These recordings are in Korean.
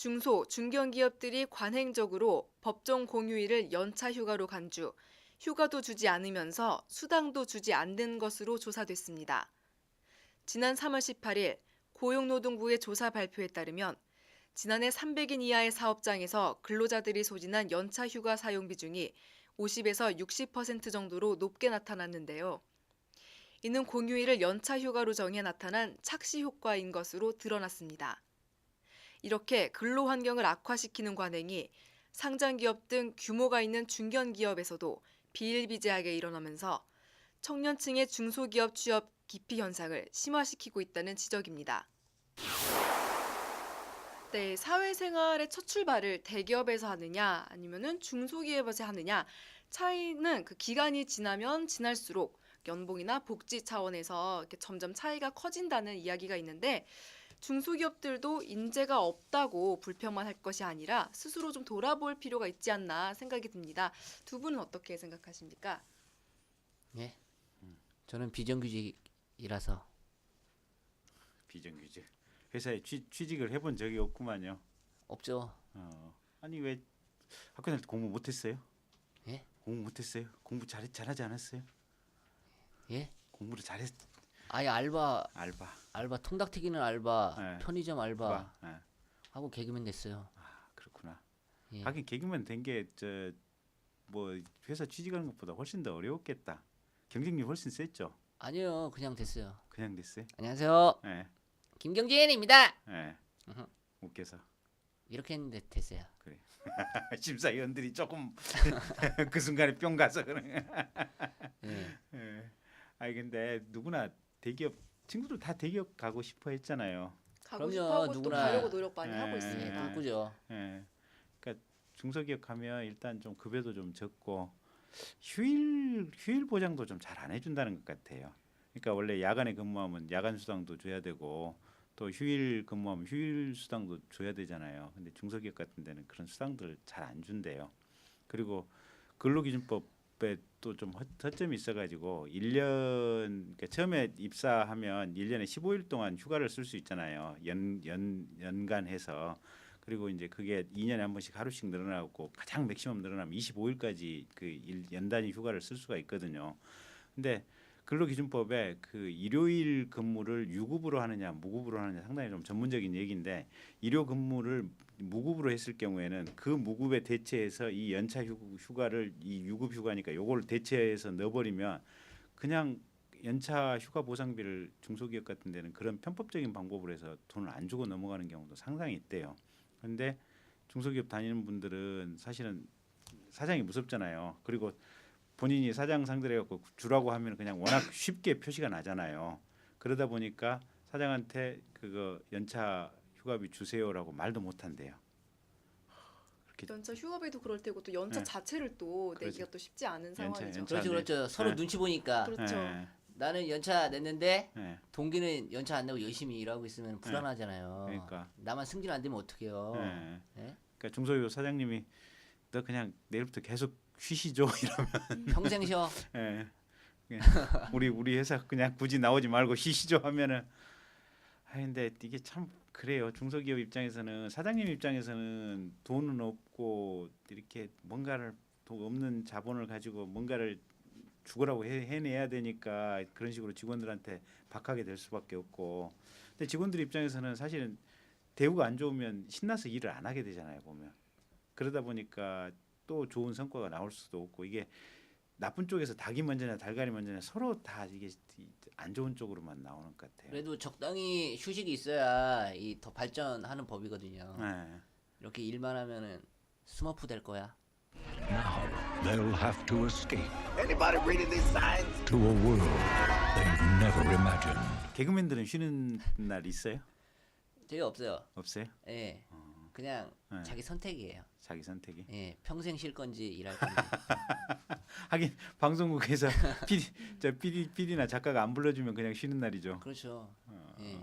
중소, 중견기업들이 관행적으로 법정 공휴일을 연차 휴가로 간주, 휴가도 주지 않으면서 수당도 주지 않는 것으로 조사됐습니다. 지난 3월 18일 고용노동부의 조사 발표에 따르면 지난해 300인 이하의 사업장에서 근로자들이 소진한 연차 휴가 사용 비중이 50에서 60% 정도로 높게 나타났는데요. 이는 공휴일을 연차 휴가로 정해 나타난 착시 효과인 것으로 드러났습니다. 이렇게 근로 환경을 악화시키는 관행이 상장기업 등 규모가 있는 중견기업에서도 비일비재하게 일어나면서 청년층의 중소기업 취업 기피 현상을 심화시키고 있다는 지적입니다. 네, 사회생활의 첫 출발을 대기업에서 하느냐 아니면은 중소기업에서 하느냐 차이는 그 기간이 지나면 지날수록 연봉이나 복지 차원에서 이렇게 점점 차이가 커진다는 이야기가 있는데 중소기업들도 인재가 없다고 불평만 할 것이 아니라 스스로 좀 돌아볼 필요가 있지 않나 생각이 듭니다. 두 분은 어떻게 생각하십니까? 예. 저는 비정규직이라서. 비정규직. 회사에 취직을 해본 적이 없구만요. 없죠. 아니 왜 학교 다닐 때 공부 못했어요? 예? 공부 못했어요? 공부 잘하지 않았어요? 예? 공부를 잘했. 아예 알바 통닭 튀기는 알바, 예. 편의점 알바 예. 하고 개그맨 됐어요. 아 그렇구나. 예. 하긴 개그맨 된 게 저 뭐 회사 취직하는 것보다 훨씬 더 어려웠겠다. 경쟁률 훨씬 셌죠. 아니요, 그냥 됐어요. 그냥 됐어요. 안녕하세요, 예. 김경진입니다. 예. 으흠. 웃겨서. 이렇게 했는데 됐어요. 그래. 심사위원들이 조금 그 순간에 뿅 가서 그래. 예. 예. 아니 근데 누구나 대기업 친구들 다 대기업 가고 싶어 했잖아요. 가고 그럼요, 싶어하고 또 누구나. 가려고 노력 많이 예. 하고 예, 있습니다. 꾸죠. 예. 그러니까 중소기업 가면 일단 좀 급여도 좀 적고 휴일 보장도 좀 잘 안 해준다는 것 같아요. 그러니까 원래 야간에 근무하면 야간 수당도 줘야 되고 또 휴일 근무하면 휴일 수당도 줘야 되잖아요. 근데 중소기업 같은 데는 그런 수당들 잘 안 준대요. 그리고 근로기준법에 또 좀 허점이 있어가지고 1년 그러니까 처음에 입사하면 1년에 15일 동안 휴가를 쓸 수 있잖아요. 연간 해서. 그리고 이제 그게 2년에 한 번씩 하루씩 늘어나고 가장 맥시멈 늘어나면 25일까지 그 연단위 휴가를 쓸 수가 있거든요. 근데 근로기준법에 그 일요일 근무를 유급으로 하느냐 무급으로 하느냐 상당히 좀 전문적인 얘기인데 일요 근무를 무급으로 했을 경우에는 그 무급에 대체해서 이 연차 휴가를 이 유급 휴가니까 요걸 대체해서 넣어버리면 그냥 연차 휴가 보상비를 중소기업 같은 데는 그런 편법적인 방법으로 해서 돈을 안 주고 넘어가는 경우도 상당히 있대요. 그런데 중소기업 다니는 분들은 사실은 사장이 무섭잖아요. 그리고 본인이 사장 상대를 해갖고 주라고 하면 그냥 워낙 쉽게 표시가 나잖아요. 그러다 보니까 사장한테 그거 연차 휴가비 주세요라고 말도 못 한대요. 그렇게 연차 휴가비도 그럴 테고 또 연차 네. 자체를 또 그렇죠. 내기가 또 쉽지 않은 상황이죠. 연차. 그렇죠, 그렇죠. 서로 예. 눈치 보니까 그렇죠. 예, 나는 연차 냈는데 예. 동기는 연차 안 내고 열심히 일하고 있으면 불안하잖아요. 그러니까. 나만 승진 안 되면 어떡해요. 예. 예? 그러니까 중소기업 사장님이 너 그냥 내일부터 계속 쉬시죠 이러면 평생 쉬어. 예. 우리 회사 그냥 굳이 나오지 말고 쉬시죠 하면은 근데 이게 참 그래요. 중소기업 입장에서는 사장님 입장에서는 돈은 없고 이렇게 뭔가를 돈 없는 자본을 가지고 뭔가를 죽으라고 해내야 되니까 그런 식으로 직원들한테 박하게 될 수밖에 없고 근데 직원들 입장에서는 사실은 대우가 안 좋으면 신나서 일을 안 하게 되잖아요 보면 그러다 보니까 또 좋은 성과가 나올 수도 없고 이게 나쁜 쪽에서 닭이 먼저냐 달걀이 먼저냐 서로 다 이게 안 좋은 쪽으로만 나오는 것 같아요. 그래도 적당히 휴식이 있어야 이 더 발전하는 법이거든요. 네. 이렇게 일만 하면은 스머프 될 거야. Now they'll have to escape Anybody reading these signs? to a world they've never imagined. 개그맨들은 쉬는 날 있어요? 되게 없어요. 없어요? 예. 그냥 네. 자기 선택이에요. 자기 선택이. 예. 평생 쉴 건지 일할 건지. 하긴 방송국에서 PD나 작가가 안 불러주면 그냥 쉬는 날이죠. 그렇죠. 예.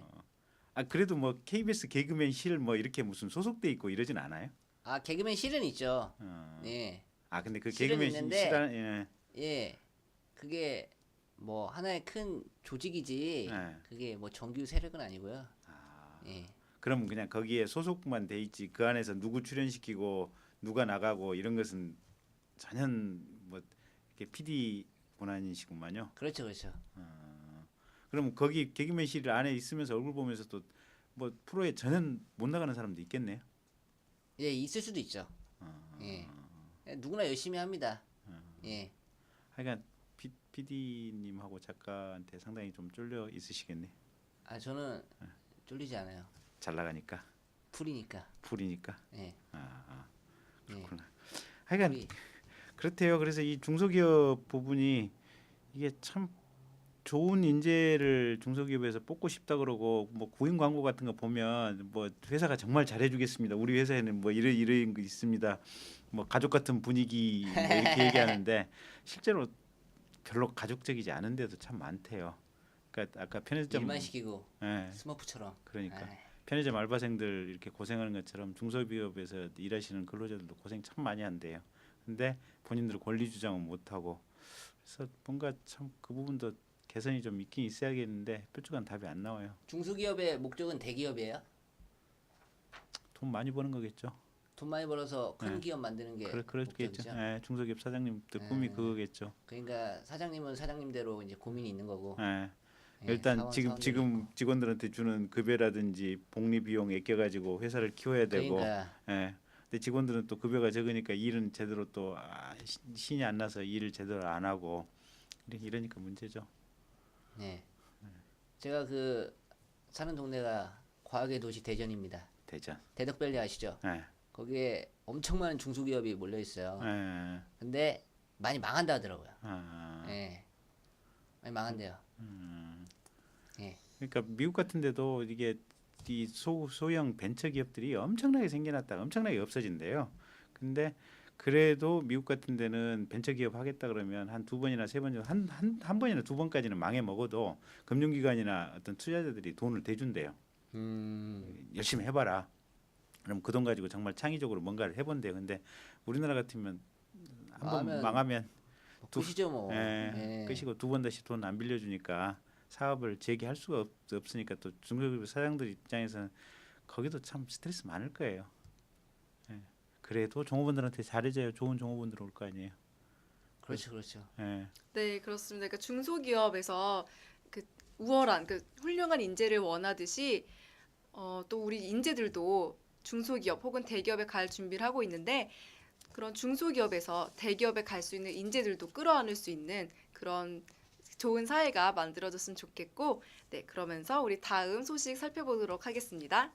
아 그래도 뭐 KBS 개그맨 실 뭐 이렇게 무슨 소속돼 있고 이러진 않아요? 아 개그맨 실은 있죠. 어. 예. 아 근데 그 실은 개그맨 있는데 실은 예. 예. 그게 뭐 하나의 큰 조직이지. 네. 그게 뭐 정규 세력은 아니고요. 아, 예. 그럼 그냥 거기에 소속만 돼 있지 그 안에서 누구 출연시키고 누가 나가고 이런 것은 전혀 뭐 이렇게 PD 권한이시구만요. 그렇죠, 그렇죠. 그럼 거기 개그맨실 안에 있으면서 얼굴 보면서 또 뭐 프로에 전혀 못 나가는 사람도 있겠네요. 예, 있을 수도 있죠. 예. 누구나 열심히 합니다. 예. 하여간 PD님하고 작가한테 상당히 좀 쫄려 있으시겠네. 아, 저는 쫄리지 않아요. 잘 나가니까 풀이니까. 풀이니까. 예. 그렇구나. 하여간 풀이. 그렇대요. 그래서 이 중소기업 부분이 이게 참 좋은 인재를 중소기업에서 뽑고 싶다 그러고 뭐 구인 광고 같은 거 보면 뭐 회사가 정말 잘해주겠습니다. 우리 회사에는 뭐 이런 거 있습니다. 뭐 가족 같은 분위기 뭐 이렇게 얘기하는데 실제로 별로 가족적이지 않은 데도 참 많대요. 그러니까 아까 편의점 일만 시키고 예, 스머프처럼. 그러니까 아이, 편의점 알바생들 이렇게 고생하는 것처럼 중소기업에서 일하시는 근로자들도 고생 참 많이 한대요. 근데 본인들 권리 주장은 못 하고 그래서 뭔가 참 그 부분도 개선이 좀 있긴 있어야겠는데 뾰족한 답이 안 나와요. 중소기업의 목적은 대기업이에요? 돈 많이 버는 거겠죠. 돈 많이 벌어서 큰 네. 기업 만드는 게 그렇겠죠. 목적이죠. 예, 중소기업 사장님들 꿈이 그거겠죠. 그러니까 사장님은 사장님대로 이제 고민이 있는 거고. 예. 예, 일단 사원, 지금 사원들이 있고. 직원들한테 주는 급여라든지 복리 비용 아껴가지고 회사를 키워야 되고, 그러니까 예. 근데 직원들은 또 급여가 적으니까 일은 제대로 또 신이 안 나서 일을 제대로 안 하고 이러니까 문제죠. 네. 제가 그 사는 동네가 과학의 도시 대전입니다. 대전. 대덕밸리 아시죠? 예. 거기에 엄청 많은 중소기업이 몰려 있어요. 예. 근데 많이 망한다 하더라고요. 아. 예. 많이 망한대요. 예. 그러니까 미국 같은 데도 이게 이 소형 벤처 기업들이 엄청나게 생겨났다가 엄청나게 없어진대요. 근데 그래도 미국 같은 데는 벤처 기업 하겠다 그러면 한 두 번이나 세 번, 한 번이나 두 번까지는 망해 먹어도 금융기관이나 어떤 투자자들이 돈을 대준대요. 열심히 해봐라. 그럼 그 돈 가지고 정말 창의적으로 뭔가를 해본대요. 근데 우리나라 같으면 한 번 망하면 끝이죠 뭐. 예, 끝이고 두 번 다시 돈 안 빌려주니까 사업을 재개할 수가 없으니까 또 중소기업 사장들 입장에서는 거기도 참 스트레스 많을 거예요. 예. 그래도 종업원들한테 잘해줘야 좋은 종업원들 올 거 아니에요. 그렇죠, 그렇죠. 예. 네, 그렇습니다. 그러니까 중소기업에서 그 우월한 그 훌륭한 인재를 원하듯이 또 우리 인재들도 중소기업 혹은 대기업에 갈 준비를 하고 있는데 그런 중소기업에서 대기업에 갈 수 있는 인재들도 끌어안을 수 있는 그런 좋은 사회가 만들어졌으면 좋겠고, 네, 그러면서 우리 다음 소식 살펴보도록 하겠습니다.